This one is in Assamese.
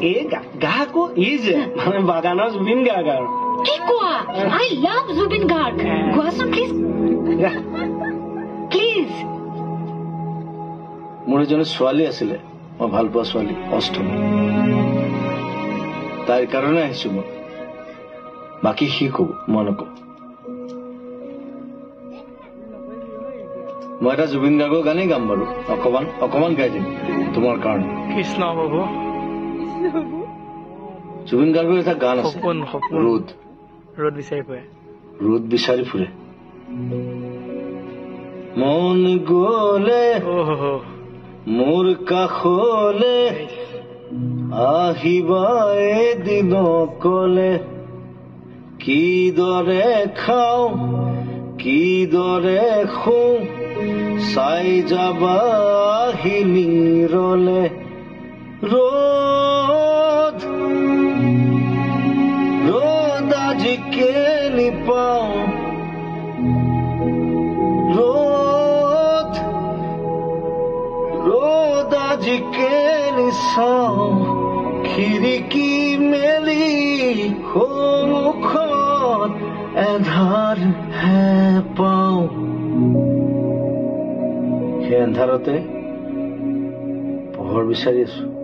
এই গা আকৌ ই যে মানে বাগানৰ জুবিন গাৰ্গ আৰু কি কোৱা আই লাভ জুবিন গাৰ্গ গোৱাচোন প্লিজ প্লিজ মোৰ এজনী ছোৱালী আছিলে মই ভাল পোৱা ছোৱালী অষ্টমী তাইৰ কাৰণে আহিছো মই বাকী সি কব মই নকওঁ মই এটা জুবিন গাৰ্গৰ গানেই গাম বাৰু অকমান গাই দিম তোমাৰ কাৰণে কৃষ্ণ বাবু জুবিন গাৰ্গৰ এটা গান আছে ৰোদ বিচাৰি ফুৰে মন গলে মোৰ কাষলে আহিবা এদিন কলে কিদৰে খাওঁ কিদৰে শুওঁ চাই যাবা হিলিৰলে ৰ'দ ৰ'দ আজি কেনি পাওঁ ৰ'দ ৰ'দ আজি কেনি চাওঁ খিৰিকী মেলি সন্মুখত এন্ধাৰ হে পাওঁ সেই এন্ধাৰতে পোহৰ বিচাৰি আছো